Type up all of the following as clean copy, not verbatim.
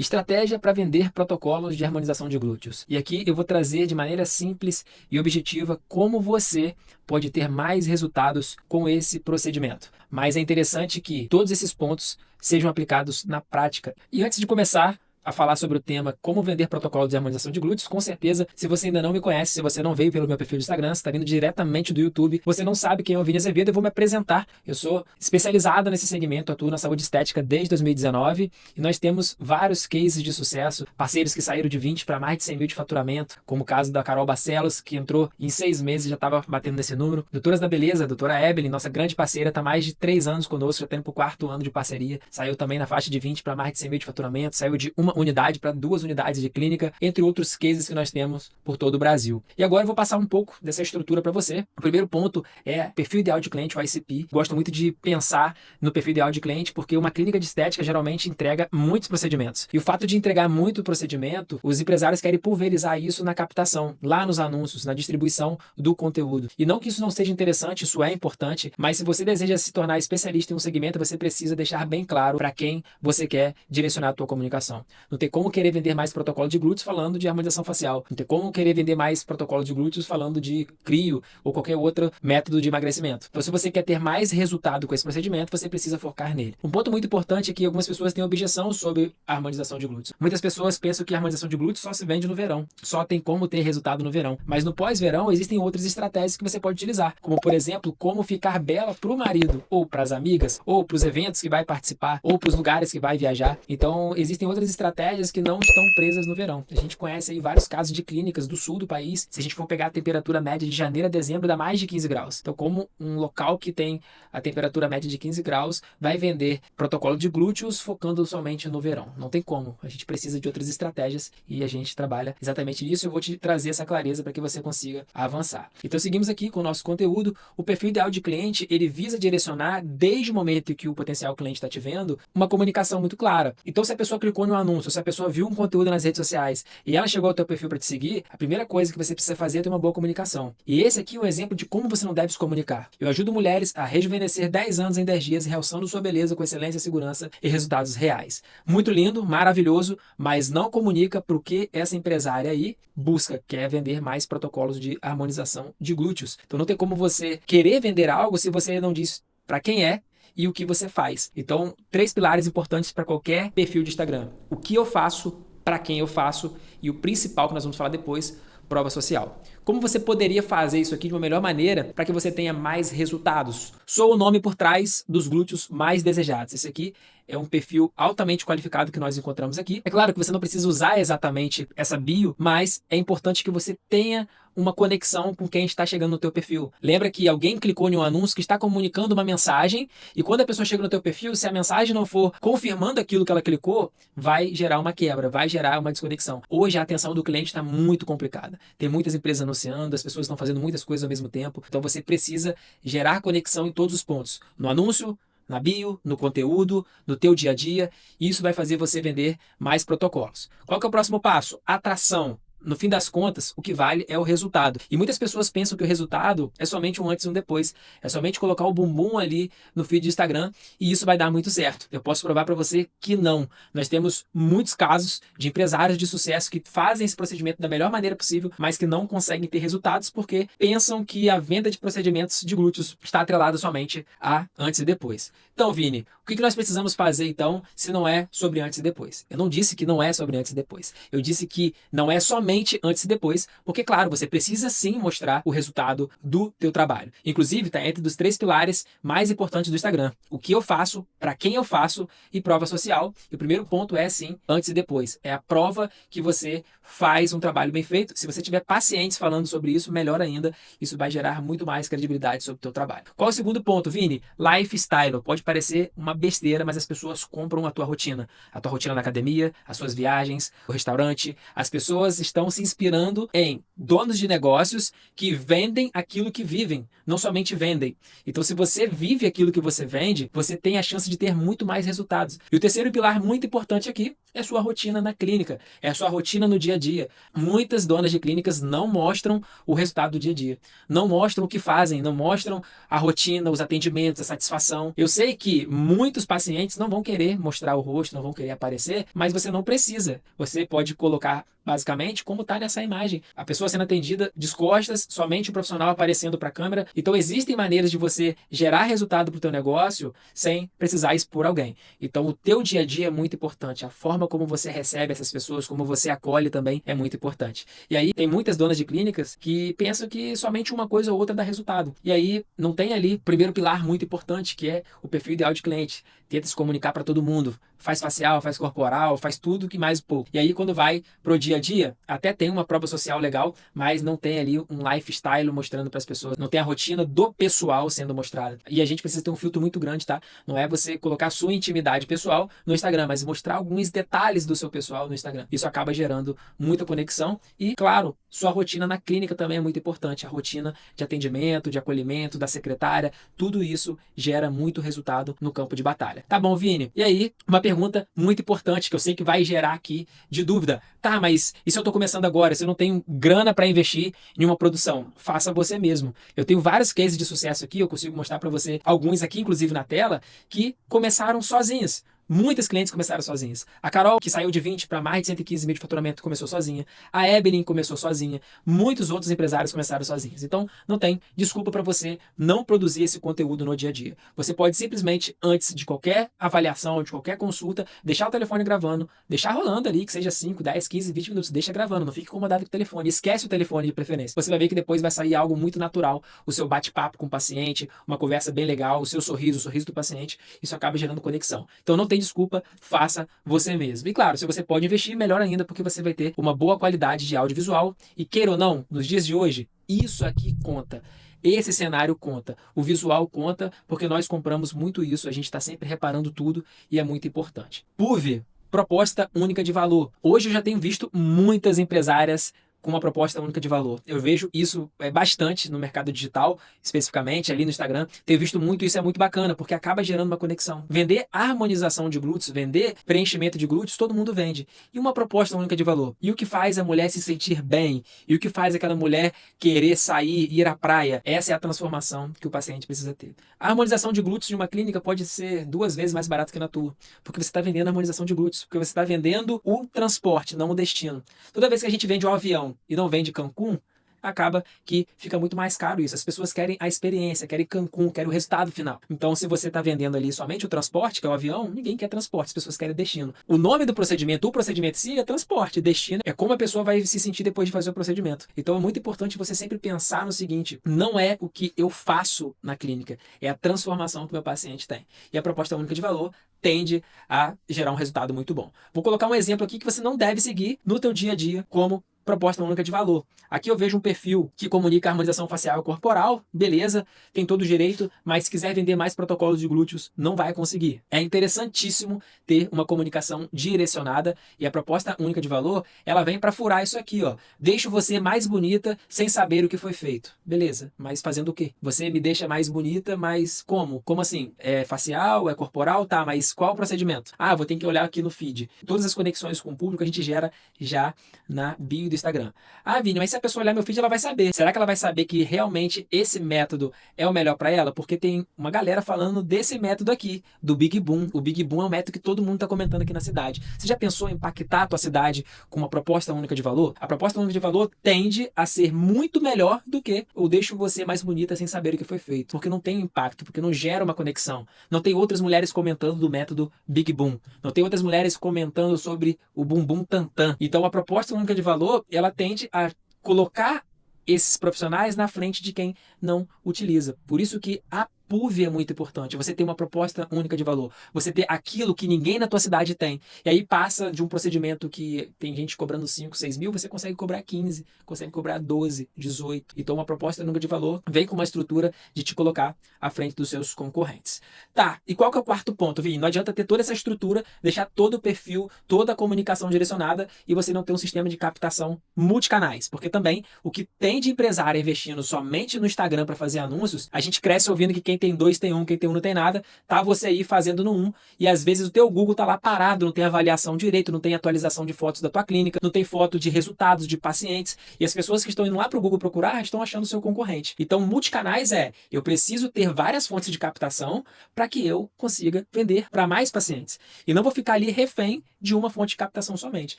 Estratégia para vender protocolos de harmonização de glúteos. E aqui eu vou trazer de maneira simples e objetiva como você pode ter mais resultados com esse procedimento. Mas é interessante que todos esses pontos sejam aplicados na prática. E antes de começar a falar sobre o tema como vender protocolo de harmonização de glúteos, com certeza, se você ainda não me conhece, se você não veio pelo meu perfil do Instagram, você está vindo diretamente do YouTube, você não sabe quem é o Vini Azevedo, eu vou me apresentar. Eu sou especializado nesse segmento, atuo na saúde estética desde 2019 e nós temos vários cases de sucesso, parceiros que saíram de 20 para mais de 100 mil de faturamento, como o caso da Carol Barcelos, que entrou em 6 meses e já estava batendo nesse número. Doutoras da Beleza, a doutora Evelyn, nossa grande parceira, está mais de 3 anos conosco, já está indo para o 4º ano de parceria, saiu também na faixa de 20 para mais de 100 mil de faturamento, saiu de uma unidade para 2 unidades de clínica, entre outros cases que nós temos por todo o Brasil. E agora eu vou passar um pouco dessa estrutura para você. O primeiro ponto é perfil ideal de cliente, o ICP. Gosto muito de pensar no perfil ideal de cliente porque uma clínica de estética geralmente entrega muitos procedimentos. E o fato de entregar muito procedimento, os empresários querem pulverizar isso na captação, lá nos anúncios, na distribuição do conteúdo. E não que isso não seja interessante, isso é importante, mas se você deseja se tornar especialista em um segmento, você precisa deixar bem claro para quem você quer direcionar a tua comunicação. Não tem como querer vender mais protocolo de glúteos falando de harmonização facial. Não tem como querer vender mais protocolo de glúteos falando de crio ou qualquer outro método de emagrecimento. Então, se você quer ter mais resultado com esse procedimento, você precisa focar nele. Um ponto muito importante é que algumas pessoas têm objeção sobre a harmonização de glúteos. Muitas pessoas pensam que a harmonização de glúteos só se vende no verão. Só tem como ter resultado no verão. Mas no pós-verão existem outras estratégias que você pode utilizar. Como, por exemplo, como ficar bela para o marido, ou para as amigas, ou para os eventos que vai participar, ou para os lugares que vai viajar. Então, existem outras estratégias que não estão presas no verão. A gente conhece aí vários casos de clínicas do sul do país. Se a gente for pegar a temperatura média de janeiro a dezembro, dá mais de 15 graus. Então, como um local que tem a temperatura média de 15 graus vai vender protocolo de glúteos focando somente no verão? Não tem como. A gente precisa de outras estratégias e a gente trabalha exatamente nisso. Eu vou te trazer essa clareza para que você consiga avançar. Então, seguimos aqui com o nosso conteúdo. O perfil ideal de cliente, ele visa direcionar, desde o momento que o potencial cliente está te vendo, uma comunicação muito clara. Então, se a pessoa clicou no anúncio, se a pessoa viu um conteúdo nas redes sociais e ela chegou ao teu perfil para te seguir, a primeira coisa que você precisa fazer é ter uma boa comunicação. E esse aqui é um exemplo de como você não deve se comunicar. Eu ajudo mulheres a rejuvenescer 10 anos em 10 dias, realçando sua beleza com excelência, segurança e resultados reais. Muito lindo, maravilhoso, mas não comunica para o que essa empresária aí busca, quer vender mais protocolos de harmonização de glúteos. Então não tem como você querer vender algo se você não diz para quem é e o que você faz. Então, 3 pilares importantes para qualquer perfil de Instagram. O que eu faço, para quem eu faço e o principal que nós vamos falar depois, prova social. Como você poderia fazer isso aqui de uma melhor maneira para que você tenha mais resultados? Sou o nome por trás dos glúteos mais desejados. Esse aqui é um perfil altamente qualificado que nós encontramos aqui. É claro que você não precisa usar exatamente essa bio, mas é importante que você tenha uma conexão com quem está chegando no teu perfil. Lembra que alguém clicou em um anúncio que está comunicando uma mensagem e quando a pessoa chega no teu perfil, se a mensagem não for confirmando aquilo que ela clicou, vai gerar uma quebra, vai gerar uma desconexão. Hoje a atenção do cliente está muito complicada. Tem muitas empresas anunciando, as pessoas estão fazendo muitas coisas ao mesmo tempo. Então você precisa gerar conexão em todos os pontos. No anúncio, na bio, no conteúdo, no teu dia a dia. E isso vai fazer você vender mais protocolos. Qual que é o próximo passo? Atração. No fim das contas, o que vale é o resultado. E muitas pessoas pensam que o resultado é somente um antes e um depois. É somente colocar o bumbum ali no feed do Instagram e isso vai dar muito certo. Eu posso provar para você que não. Nós temos muitos casos de empresários de sucesso que fazem esse procedimento da melhor maneira possível, mas que não conseguem ter resultados porque pensam que a venda de procedimentos de glúteos está atrelada somente a antes e depois. Então, Vini, o que nós precisamos fazer então se não é sobre antes e depois? Eu não disse que não é sobre antes e depois. Eu disse que não é somente antes e depois, porque claro, você precisa sim mostrar o resultado do teu trabalho. Inclusive, está entre os 3 pilares mais importantes do Instagram. O que eu faço, para quem eu faço e prova social. E o primeiro ponto é sim, antes e depois. É a prova que você faz um trabalho bem feito. Se você tiver pacientes falando sobre isso, melhor ainda. Isso vai gerar muito mais credibilidade sobre o teu trabalho. Qual é o segundo ponto, Vini? Lifestyle. Pode parecer uma besteira, mas as pessoas compram a tua rotina. A tua rotina na academia, as suas viagens, o restaurante. As pessoas estão se inspirando em donos de negócios que vendem aquilo que vivem, não somente vendem. Então, se você vive aquilo que você vende, você tem a chance de ter muito mais resultados. E o terceiro pilar muito importante aqui é sua rotina na clínica, é a sua rotina no dia a dia. Muitas donas de clínicas não mostram o resultado do dia a dia, não mostram o que fazem, não mostram a rotina, os atendimentos, a satisfação. Eu sei que muitos pacientes não vão querer mostrar o rosto, não vão querer aparecer, mas você não precisa. Você pode colocar basicamente como está nessa imagem. A pessoa sendo atendida de costas, somente o profissional aparecendo para a câmera. Então existem maneiras de você gerar resultado para o teu negócio sem precisar expor alguém. Então o teu dia a dia é muito importante. A forma como você recebe essas pessoas, como você acolhe também é muito importante. E aí tem muitas donas de clínicas que pensam que somente uma coisa ou outra dá resultado. E aí não tem ali o primeiro pilar muito importante, que é o perfil ideal de cliente. Tenta se comunicar para todo mundo. Faz facial, faz corporal, faz tudo que mais um pouco. E aí quando vai pro dia a dia, até tem uma prova social legal, mas não tem ali um lifestyle mostrando para as pessoas, não tem a rotina do pessoal sendo mostrada. E a gente precisa ter um filtro muito grande, tá? Não é você colocar sua intimidade pessoal no Instagram, mas mostrar alguns detalhes do seu pessoal no Instagram. Isso acaba gerando muita conexão e, claro, sua rotina na clínica também é muito importante. A rotina de atendimento, de acolhimento, da secretária, tudo isso gera muito resultado no campo de batalha. Tá bom, Vini? E aí, uma pergunta muito importante que eu sei que vai gerar aqui de dúvida. Tá, mas e se eu tô começando agora? Se eu não tenho grana para investir em uma produção? Faça você mesmo. Eu tenho vários cases de sucesso aqui, eu consigo mostrar para você alguns aqui, inclusive na tela, que começaram sozinhos. Muitas clientes começaram sozinhas. A Carol, que saiu de 20 para mais de 115 mil de faturamento, começou sozinha. A Evelyn começou sozinha. Muitos outros empresários começaram sozinhos. Então, não tem desculpa para você não produzir esse conteúdo no dia a dia. Você pode simplesmente, antes de qualquer avaliação, de qualquer consulta, deixar o telefone gravando, deixar rolando ali, que seja 5, 10, 15, 20 minutos. Deixa gravando, não fique incomodado com o telefone. Esquece o telefone de preferência. Você vai ver que depois vai sair algo muito natural. O seu bate-papo com o paciente, uma conversa bem legal, o seu sorriso, o sorriso do paciente. Isso acaba gerando conexão. Então, não tem desculpa, faça você mesmo. E claro, se você pode investir, melhor ainda, porque você vai ter uma boa qualidade de audiovisual. E queira ou não, nos dias de hoje, isso aqui conta. Esse cenário conta, o visual conta, porque nós compramos muito isso, a gente está sempre reparando tudo e é muito importante. PUV, proposta única de valor. Hoje eu já tenho visto muitas empresárias com uma proposta única de valor. Eu vejo isso bastante no mercado digital, especificamente ali no Instagram. Tenho visto muito isso, é muito bacana, porque acaba gerando uma conexão. Vender harmonização de glúteos, vender preenchimento de glúteos, todo mundo vende. E uma proposta única de valor. E o que faz a mulher se sentir bem? E o que faz aquela mulher querer sair, ir à praia? Essa é a transformação que o paciente precisa ter. A harmonização de glúteos de uma clínica pode ser 2 vezes mais barata que na tua, porque você está vendendo a harmonização de glúteos, porque você está vendendo o transporte, não o destino. Toda vez que a gente vende um avião e não vende Cancún, acaba que fica muito mais caro isso. As pessoas querem a experiência, querem Cancún, querem o resultado final. Então, se você está vendendo ali somente o transporte, que é o avião, ninguém quer transporte, as pessoas querem destino. O nome do procedimento, o procedimento em si é transporte, destino é como a pessoa vai se sentir depois de fazer o procedimento. Então, é muito importante você sempre pensar no seguinte, não é o que eu faço na clínica, é a transformação que o meu paciente tem. E a proposta única de valor tende a gerar um resultado muito bom. Vou colocar um exemplo aqui que você não deve seguir no teu dia a dia como proposta única de valor. Aqui eu vejo um perfil que comunica harmonização facial e corporal, beleza, tem todo o direito, mas se quiser vender mais protocolos de glúteos, não vai conseguir. É interessantíssimo ter uma comunicação direcionada e a proposta única de valor, ela vem para furar isso aqui, ó. Deixo você mais bonita sem saber o que foi feito. Beleza, mas fazendo o quê? Você me deixa mais bonita, mas como? Como assim? É facial? É corporal? Tá, mas qual o procedimento? Ah, vou ter que olhar aqui no feed. Todas as conexões com o público a gente gera já na bio do Instagram. Ah, Vini, mas se a pessoa olhar meu feed, ela vai saber. Será que ela vai saber que realmente esse método é o melhor para ela? Porque tem uma galera falando desse método aqui, do Big Boom. O Big Boom é um método que todo mundo está comentando aqui na cidade. Você já pensou em impactar a tua cidade com uma proposta única de valor? A proposta única de valor tende a ser muito melhor do que o deixo você mais bonita sem saber o que foi feito. Porque não tem impacto, porque não gera uma conexão. Não tem outras mulheres comentando do método Big Boom. Não tem outras mulheres comentando sobre o bumbum tantan. Então a proposta única de valor, ela tende a colocar esses profissionais na frente de quem não utiliza. Por isso que a PUV é muito importante. Você ter uma proposta única de valor. Você ter aquilo que ninguém na tua cidade tem. E aí passa de um procedimento que tem gente cobrando 5, 6 mil, você consegue cobrar 15, consegue cobrar 12, 18. Então uma proposta única de valor vem com uma estrutura de te colocar à frente dos seus concorrentes. Tá, e qual que é o quarto ponto, Vini? Não adianta ter toda essa estrutura, deixar todo o perfil, toda a comunicação direcionada e você não ter um sistema de captação multicanais. Porque também o que tem de empresário investindo somente no Instagram para fazer anúncios, a gente cresce ouvindo que quem quem tem 2 tem 1, quem tem 1 não tem nada, tá você aí fazendo no 1, e às vezes o teu Google tá lá parado, não tem avaliação direito, não tem atualização de fotos da tua clínica, não tem foto de resultados de pacientes, e as pessoas que estão indo lá pro Google procurar estão achando o seu concorrente. Então, multicanais eu preciso ter várias fontes de captação para que eu consiga vender para mais pacientes. E não vou ficar ali refém de uma fonte de captação somente.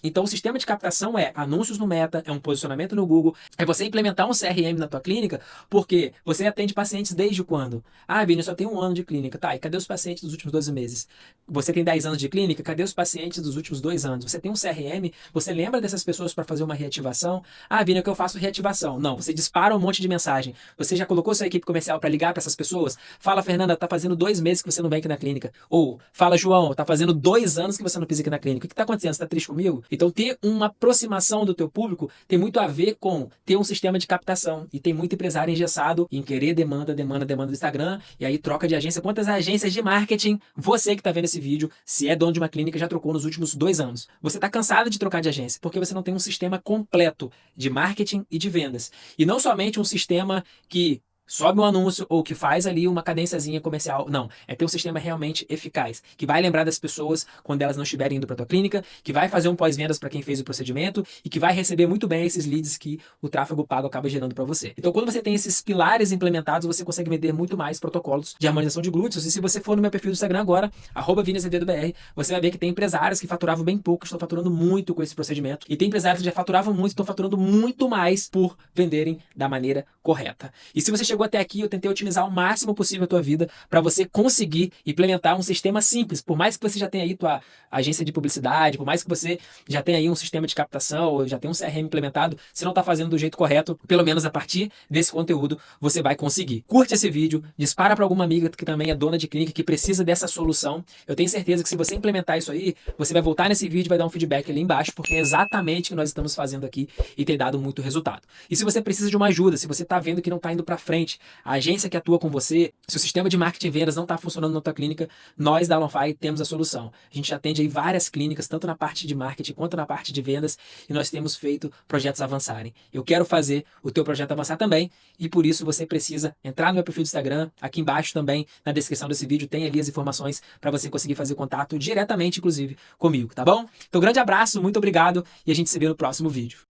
Então, o sistema de captação é anúncios no Meta, é um posicionamento no Google, é você implementar um CRM na tua clínica, porque você atende pacientes desde quando? Ah, Vini, eu só tenho 1 ano de clínica. Tá, e cadê os pacientes dos últimos 12 meses? Você tem 10 anos de clínica, cadê os pacientes dos últimos 2 anos? Você tem um CRM, você lembra dessas pessoas para fazer uma reativação? Ah, Vini, é que eu faço reativação. Não, você dispara um monte de mensagem. Você já colocou sua equipe comercial para ligar para essas pessoas? Fala, Fernanda, tá fazendo 2 meses que você não vem aqui na clínica. Ou, fala, João, tá fazendo 2 anos que você não pisa aqui na clínica. O que tá acontecendo? Você tá triste comigo? Então, ter uma aproximação do teu público tem muito a ver com ter um sistema de captação. E tem muito empresário engessado em querer demanda do Instagram, e aí troca de agência. Quantas agências de marketing você que tá vendo esse vídeo, se é dono de uma clínica, já trocou nos últimos 2 anos? Você tá cansado de trocar de agência, porque você não tem um sistema completo de marketing e de vendas. E não somente um sistema que sobe um anúncio ou que faz ali uma cadênciazinha comercial. Não, é ter um sistema realmente eficaz, que vai lembrar das pessoas quando elas não estiverem indo para tua clínica, que vai fazer um pós-vendas para quem fez o procedimento e que vai receber muito bem esses leads que o tráfego pago acaba gerando para você. Então, quando você tem esses pilares implementados, você consegue vender muito mais protocolos de harmonização de glúteos. E se você for no meu perfil do Instagram agora, @ViniAzevedoBR, você vai ver que tem empresários que faturavam bem pouco, estão faturando muito com esse procedimento. E tem empresários que já faturavam muito, estão faturando muito mais por venderem da maneira correta. E se você chegou até aqui, eu tentei otimizar o máximo possível a tua vida para você conseguir implementar um sistema simples. Por mais que você já tenha aí tua agência de publicidade, por mais que você já tenha aí um sistema de captação, ou já tenha um CRM implementado, se não está fazendo do jeito correto, pelo menos a partir desse conteúdo, você vai conseguir. Curte esse vídeo, dispara para alguma amiga que também é dona de clínica, que precisa dessa solução. Eu tenho certeza que se você implementar isso aí, você vai voltar nesse vídeo e vai dar um feedback ali embaixo, porque é exatamente o que nós estamos fazendo aqui e tem dado muito resultado. E se você precisa de uma ajuda, se você está vendo que não está indo para frente, a agência que atua com você, se o sistema de marketing e vendas não está funcionando na tua clínica, nós da Alonfy temos a solução. A gente atende aí várias clínicas, tanto na parte de marketing quanto na parte de vendas, e nós temos feito projetos avançarem. Eu quero fazer o teu projeto avançar também, e por isso você precisa entrar no meu perfil do Instagram, aqui embaixo também, na descrição desse vídeo, tem ali as informações para você conseguir fazer contato diretamente, inclusive, comigo, tá bom? Então, grande abraço, muito obrigado, e a gente se vê no próximo vídeo.